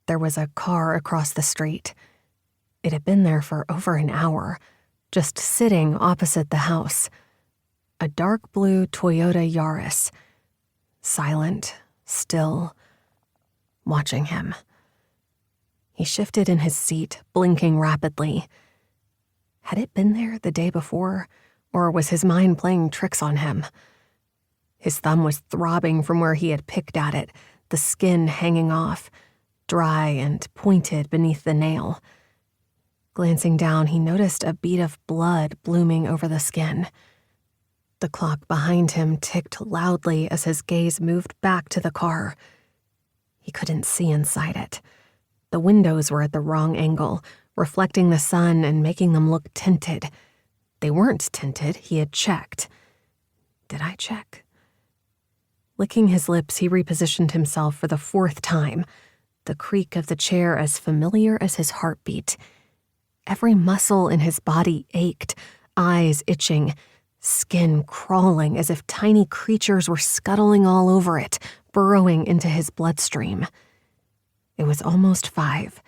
There was a car across the street. It had been there for over an hour, just sitting opposite the house. A dark blue Toyota Yaris. Silent, still, watching him. He shifted in his seat, blinking rapidly. Had it been there the day before, or was his mind playing tricks on him? His thumb was throbbing from where he had picked at it, the skin hanging off, dry and pointed beneath the nail. Glancing down, he noticed a bead of blood blooming over the skin. The clock behind him ticked loudly as his gaze moved back to the car. He couldn't see inside it. The windows were at the wrong angle, reflecting the sun and making them look tinted. They weren't tinted, he had checked. Did I check? Licking his lips, he repositioned himself for the fourth time, the creak of the chair as familiar as his heartbeat. Every muscle in his body ached, eyes itching, skin crawling as if tiny creatures were scuttling all over it, burrowing into his bloodstream. It was almost 5.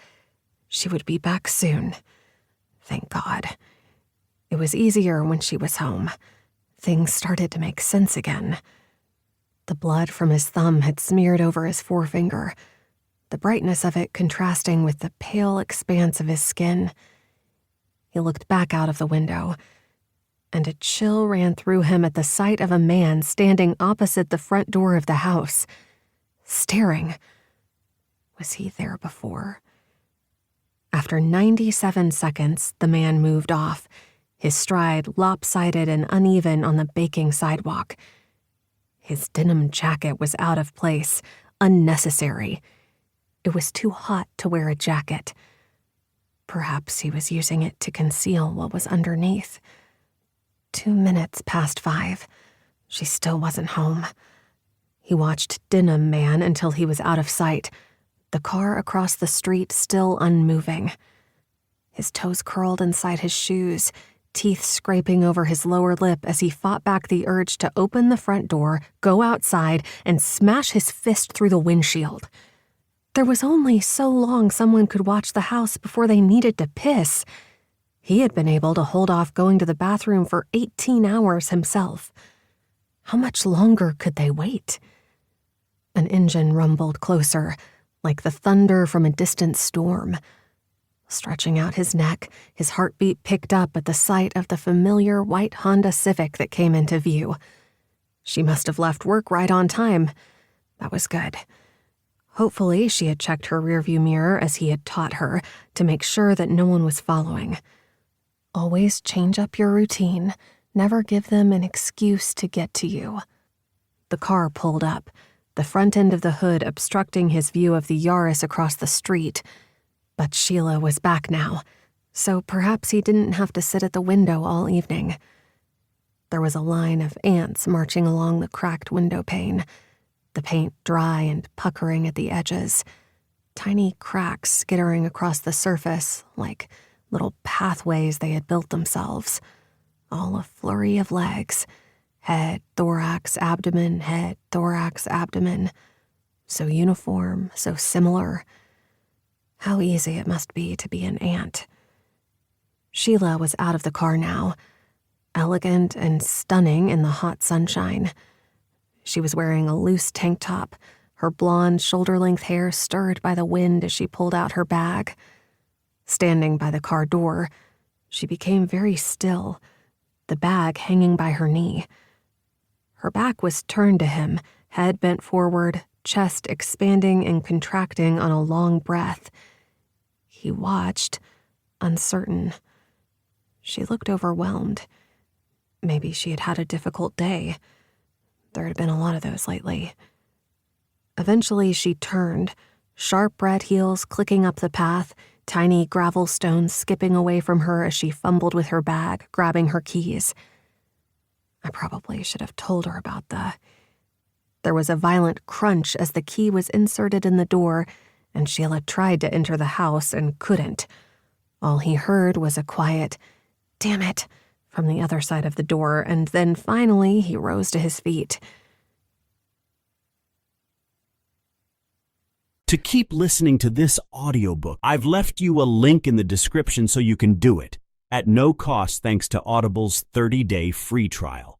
She would be back soon. Thank God. It was easier when she was home. Things started to make sense again. The blood from his thumb had smeared over his forefinger, the brightness of it contrasting with the pale expanse of his skin. He looked back out of the window, and a chill ran through him at the sight of a man standing opposite the front door of the house, staring. Was he there before? After 97 seconds, the man moved off, his stride lopsided and uneven on the baking sidewalk. His denim jacket was out of place, unnecessary. It was too hot to wear a jacket. Perhaps he was using it to conceal what was underneath. 2 minutes past 5. She still wasn't home. He watched Denim Man until he was out of sight, the car across the street still unmoving. His toes curled inside his shoes, teeth scraping over his lower lip as he fought back the urge to open the front door, go outside, and smash his fist through the windshield. There was only so long someone could watch the house before they needed to piss. He had been able to hold off going to the bathroom for 18 hours himself. How much longer could they wait? An engine rumbled closer, like the thunder from a distant storm. Stretching out his neck, his heartbeat picked up at the sight of the familiar white Honda Civic that came into view. She must have left work right on time. That was good. Hopefully, she had checked her rearview mirror as he had taught her to make sure that no one was following. Always change up your routine. Never give them an excuse to get to you. The car pulled up, the front end of the hood obstructing his view of the Yaris across the street. But Sheila was back now, so perhaps he didn't have to sit at the window all evening. There was a line of ants marching along the cracked window pane, the paint dry and puckering at the edges, tiny cracks skittering across the surface like little pathways they had built themselves, all a flurry of legs, head, thorax, abdomen, head, thorax, abdomen, so uniform, so similar. How easy it must be to be an ant. Sheila was out of the car now, elegant and stunning in the hot sunshine. She was wearing a loose tank top, her blonde shoulder-length hair stirred by the wind as she pulled out her bag. Standing by the car door, she became very still, the bag hanging by her knee. Her back was turned to him, head bent forward, chest expanding and contracting on a long breath. He watched, uncertain. She looked overwhelmed. Maybe she had had a difficult day. There had been a lot of those lately. Eventually, she turned, sharp red heels clicking up the path, tiny gravel stones skipping away from her as she fumbled with her bag, grabbing her keys. I probably should have told her about the... There was a violent crunch as the key was inserted in the door, and Sheila tried to enter the house and couldn't. All he heard was a quiet, "Damn it," from the other side of the door, and then finally he rose to his feet. To keep listening to this audiobook, I've left you a link in the description so you can do it, at no cost thanks to Audible's 30-day free trial.